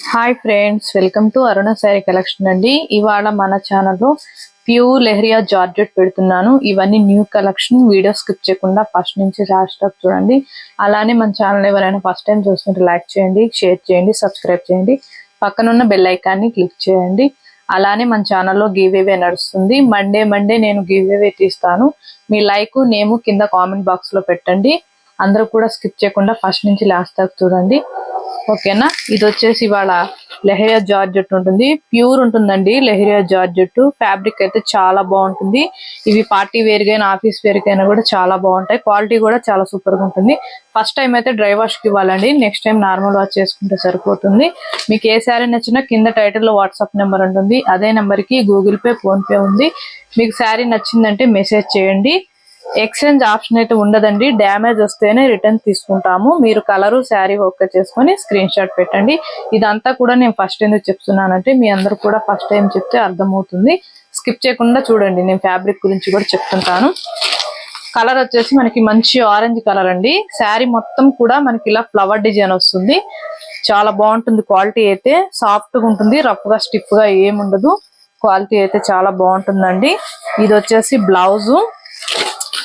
Hi friends, welcome to Aruna sari collection అండి. ఇవాళ మన ఛానల్లో ప్యూర్ లెహరియా జార్జెట్ పెడుతున్నాను. ఇవన్నీ న్యూ కలెక్షన్. వీడియో స్కిప్ చేయకుండా ఫస్ట్ నుంచి లాస్ట్ వరకు చూడండి. అలానే మన ఛానల్ ఎవరైనా ఫస్ట్ టైం చూస్తుంటే లైక్ చేయండి, షేర్ చేయండి, సబ్స్క్రైబ్ చేయండి. పక్కనున్న బెల్ ఐకాన్ని క్లిక్ చేయండి. అలానే మన ఛానల్లో గివ్ అవే నడుస్తుంది. మండే నేను గివ్ అవే తీస్తాను. మీ లైక్ నేము కింద కామెంట్ బాక్స్ లో పెట్టండి. అందరూ కూడా స్కిప్ చేయకుండా ఫస్ట్ నుంచి లాస్ట్ దాకా చూడండి, ఓకేనా. ఇది వచ్చేసి ఇవాళ లెహరియా జార్జెట్ ఉంటుంది, ప్యూర్ ఉంటుందండి లెహరియా జార్జెట్. ఫ్యాబ్రిక్ అయితే చాలా బాగుంటుంది. ఇవి పార్టీ వేర్ గైనా ఆఫీస్ వేర్ గైనా కూడా చాలా బాగుంటాయి. క్వాలిటీ కూడా చాలా సూపర్ గా ఉంటుంది. ఫస్ట్ టైం అయితే డ్రై వాష్ కి ఇవ్వాలండి, నెక్స్ట్ టైం నార్మల్ వాష్ చేసుకుంటే సరిపోతుంది. మీకు ఏ శారీ నచ్చినా కింద టైటిల్ లో వాట్సాప్ నెంబర్ ఉంటుంది. అదే నెంబర్ కి గూగుల్ పే, ఫోన్ పే ఉంది. మీకు శారీ నచ్చిందంటే మెసేజ్ చేయండి. ఎక్స్చేంజ్ ఆప్షన్ అయితే ఉండదండి. డ్యామేజ్ వస్తేనే రిటర్న్ తీసుకుంటాము. మీరు కలరు శారీ ఓకే చేసుకొని స్క్రీన్ షాట్ పెట్టండి. ఇదంతా కూడా నేను ఫస్ట్ ఎందుకు చెప్తున్నానంటే మీ అందరూ కూడా ఫస్ట్ టైం చెప్తే అర్థమవుతుంది. స్కిప్ చేయకుండా చూడండి. నేను ఫ్యాబ్రిక్ గురించి కూడా చెప్తుంటాను. కలర్ వచ్చేసి మనకి మంచి ఆరెంజ్ కలర్ అండి. శారీ మొత్తం కూడా మనకి ఇలా ఫ్లవర్ డిజైన్ వస్తుంది. చాలా బాగుంటుంది. క్వాలిటీ అయితే సాఫ్ట్ గా ఉంటుంది, రఫ్ గా స్టిఫ్ గా ఏముండదు. క్వాలిటీ అయితే చాలా బాగుంటుందండి. ఇది వచ్చేసి బ్లౌజు.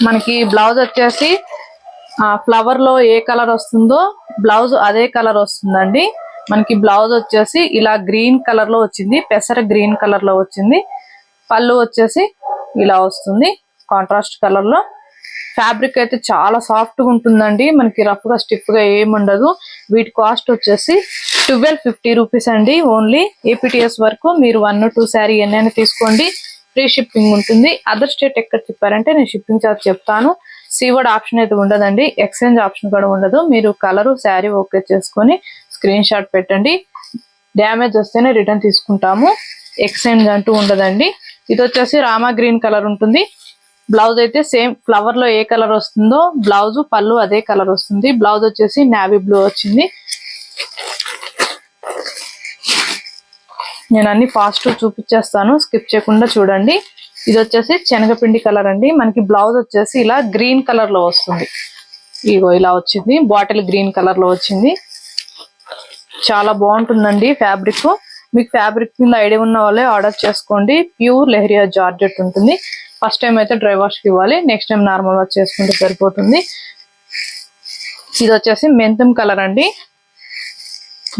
మనకి బ్లౌజ్ వచ్చేసి ఫ్లవర్ లో ఏ కలర్ వస్తుందో బ్లౌజ్ అదే కలర్ వస్తుందండి. మనకి బ్లౌజ్ వచ్చేసి ఇలా గ్రీన్ కలర్ లో వచ్చింది, పెసర గ్రీన్ కలర్ లో వచ్చింది. పళ్ళు వచ్చేసి ఇలా వస్తుంది కాంట్రాస్ట్ కలర్ లో. ఫ్యాబ్రిక్ అయితే చాలా సాఫ్ట్ గా ఉంటుందండి. మనకి రఫ్ గా స్టిఫ్ గా ఏముండదు. వీటి కాస్ట్ వచ్చేసి 1250 రూపీస్ అండి. ఓన్లీ ఏపీటీఎస్ వరకు. మీరు 1 2 శారీ ఎన్నైనా తీసుకోండి, ఫ్రీ షిప్పింగ్ ఉంటుంది. అదర్ స్టేట్ ఎక్కడ చెప్పారంటే నేను షిప్పింగ్ చార్జ్ చెప్తాను. సీవర్డ్ ఆప్షన్ అయితే ఉండదండి, ఎక్స్చేంజ్ ఆప్షన్ కూడా ఉండదు. మీరు కలరు శారీ ఓకే చేసుకొని స్క్రీన్ షాట్ పెట్టండి. డ్యామేజ్ వస్తేనే రిటర్న్ తీసుకుంటాము, ఎక్స్చేంజ్ అంటూ ఉండదండి. ఇది వచ్చేసి రామా గ్రీన్ కలర్ ఉంటుంది. బ్లౌజ్ అయితే సేమ్ ఫ్లవర్ లో ఏ కలర్ వస్తుందో బ్లౌజ్ పళ్ళు అదే కలర్ వస్తుంది. బ్లౌజ్ వచ్చేసి నావీ బ్లూ వచ్చింది. నేను అన్ని ఫాస్ట్ చూపించేస్తాను, స్కిప్ చేయకుండా చూడండి. ఇది వచ్చేసి శనగపిండి కలర్ అండి. మనకి బ్లౌజ్ వచ్చేసి ఇలా గ్రీన్ కలర్ లో వస్తుంది. ఇగో ఇలా వచ్చింది, బాటిల్ గ్రీన్ కలర్ లో వచ్చింది. చాలా బాగుంటుందండి ఫ్యాబ్రిక్. మీకు ఫ్యాబ్రిక్ మీద ఐడియా ఉన్న వాళ్ళే ఆర్డర్ చేసుకోండి. ప్యూర్ లెహరియా జార్జెట్ ఉంటుంది. ఫస్ట్ టైం అయితే డ్రై వాష్ కి ఇవ్వాలి, నెక్స్ట్ టైం నార్మల్ వాష్ చేసుకుంటే సరిపోతుంది. ఇది వచ్చేసి మెంతం కలర్ అండి.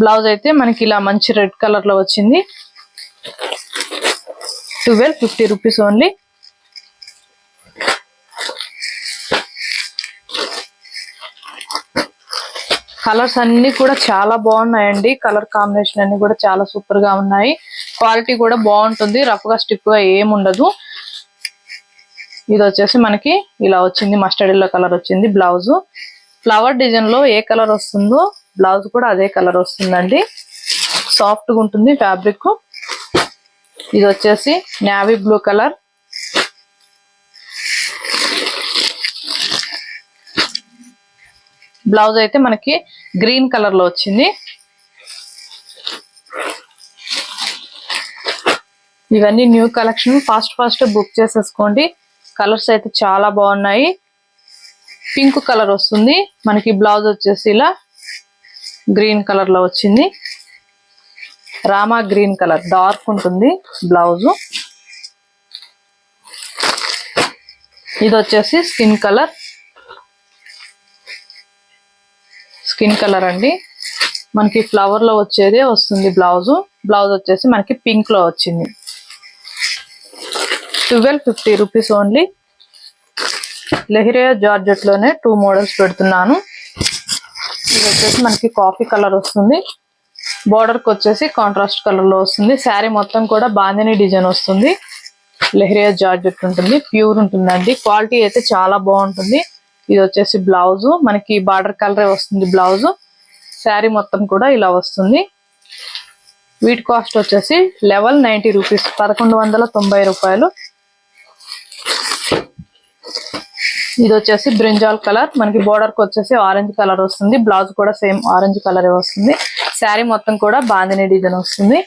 బ్లౌజ్ అయితే మనకి ఇలా మంచి రెడ్ కలర్ లో వచ్చింది. 1250 రూపీస్ ఓన్లీ. కలర్స్ అన్ని కూడా చాలా బాగున్నాయండి. కలర్ కాంబినేషన్ అన్ని కూడా చాలా సూపర్ గా ఉన్నాయి. క్వాలిటీ కూడా బాగుంటుంది, రఫ్ గా స్టిఫ్ గా ఏముండదు. ఇది వచ్చేసి మనకి ఇలా వచ్చింది, మస్టర్డ్ ఎల్లో కలర్ వచ్చింది. బ్లౌజ్ ఫ్లవర్ డిజైన్ లో ఏ కలర్ వస్తుందో బ్లౌజ్ కూడా అదే కలర్ వస్తుందండి. సాఫ్ట్ గా ఉంటుంది ఫ్యాబ్రిక్. ఇది వచ్చేసి నావీ బ్లూ కలర్. బ్లౌజ్ అయితే మనకి గ్రీన్ కలర్ లో వచ్చింది. ఇవన్నీ న్యూ కలెక్షన్. ఫాస్ట్ బుక్ చేసేసుకోండి. కలర్స్ అయితే చాలా బాగున్నాయి. పింక్ కలర్ వస్తుంది మనకి. బ్లౌజ్ వచ్చేసి ఇలా గ్రీన్ కలర్ లో వచ్చింది. రామా గ్రీన్ కలర్ డార్క్ ఉంటుంది బ్లౌజ్. ఇది వచ్చేసి స్కిన్ కలర్ అండి. మనకి ఫ్లవర్ లో వచ్చేదే వస్తుంది బ్లౌజ్. బ్లౌజ్ వచ్చేసి మనకి పింక్ లో వచ్చింది. 1250 రూపీస్ ఓన్లీ. లెహరియా జార్జెట్ లోనే 2 మోడల్స్ పెడుతున్నాను. ఇది వచ్చేసి మనకి కాఫీ కలర్ వస్తుంది. బోర్డర్ కి వచ్చేసి కాంట్రాస్ట్ కలర్ లో వస్తుంది. శారీ మొత్తం కూడా బాందిని డిజైన్ వస్తుంది. లెహరియా జార్జెట్ ఉంటుంది, ప్యూర్ ఉంటుందండి. క్వాలిటీ అయితే చాలా బాగుంటుంది. ఇది వచ్చేసి బ్లౌజ్ మనకి బార్డర్ కలరే వస్తుంది బ్లౌజ్. శారీ మొత్తం కూడా ఇలా వస్తుంది. వీటి కాస్ట్ వచ్చేసి 1190 రూపీస్, 1190 రూపాయలు. ఇది వచ్చేసి బ్రింజాల్ కలర్. మనకి బోర్డర్ కి వచ్చేసి ఆరెంజ్ కలర్ వస్తుంది. బ్లౌజ్ కూడా సేమ్ ఆరెంజ్ కలర్ వస్తుంది. శారీ మొత్తం కూడా బాందిని డిజైన్ వస్తుంది.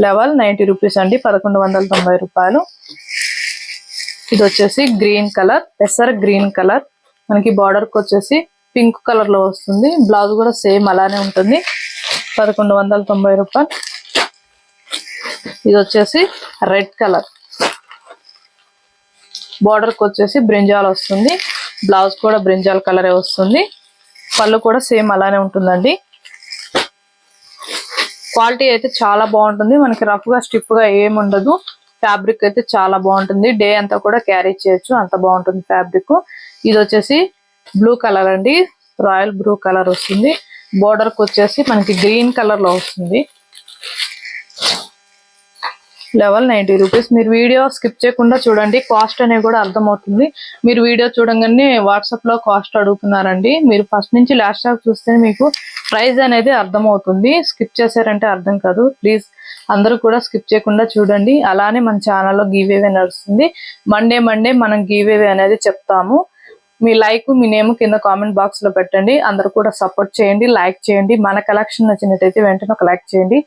1190 రూపీస్ అండి, 1190 రూపాయలు. ఇది వచ్చేసి గ్రీన్ కలర్, పెసర్ గ్రీన్ కలర్. మనకి బోర్డర్ కి వచ్చేసి పింక్ కలర్ లో వస్తుంది. బ్లౌజ్ కూడా సేమ్ అలానే ఉంటుంది. 1190 రూపాయలు. ఇది వచ్చేసి రెడ్ కలర్, బార్డర్కి వచ్చేసి బ్రింజాల్ వస్తుంది, బ్లౌజ్ కూడా బ్రింజాల్ కలరే వస్తుంది, పళ్ళు కూడా సేమ్ అలానే ఉంటుందండి. క్వాలిటీ అయితే చాలా బాగుంటుంది, మనకి రఫ్ గా స్టిఫ్ గా ఏమి ఉండదు. ఫ్యాబ్రిక్ అయితే చాలా బాగుంటుంది, డే అంతా కూడా క్యారీ చేయొచ్చు, అంత బాగుంటుంది ఫ్యాబ్రిక్. ఇది వచ్చేసి బ్లూ కలర్ అండి, రాయల్ బ్లూ కలర్ వస్తుంది, బోర్డర్ కి వచ్చేసి మనకి గ్రీన్ కలర్ లో వస్తుంది. 1190 రూపీస్. మీరు వీడియో స్కిప్ చేయకుండా చూడండి, కాస్ట్ అనేది కూడా అర్థమవుతుంది. మీరు వీడియో చూడంగానే వాట్సాప్ లో కాస్ట్ అడుగుతున్నారండి, మీరు ఫస్ట్ నుంచి లాస్ట్ దాకా చూస్తే మీకు ప్రైస్ అనేది అర్థమవుతుంది. స్కిప్ చేశారంటే అర్థం కాదు. ప్లీజ్ అందరూ కూడా స్కిప్ చేయకుండా చూడండి. అలానే మన ఛానల్లో గివ్ అవే నడుస్తుంది. మండే మనం గివ్ అవే అనేది చెప్తాము. మీ లైక్, మీ నేమ్ కింద కామెంట్ బాక్స్ లో పెట్టండి. అందరూ కూడా సపోర్ట్ చేయండి, లైక్ చేయండి. మన కలెక్షన్ నచ్చినట్టయితే వెంటనే ఒక లైక్ చేయండి,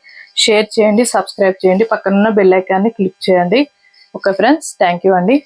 షేర్ చేయండి, సబ్స్క్రైబ్ చేయండి, పక్కనున్న బెల్ ఐకాన్ని క్లిక్ చేయండి. ఓకే ఫ్రెండ్స్, థ్యాంక్ యూ అండి.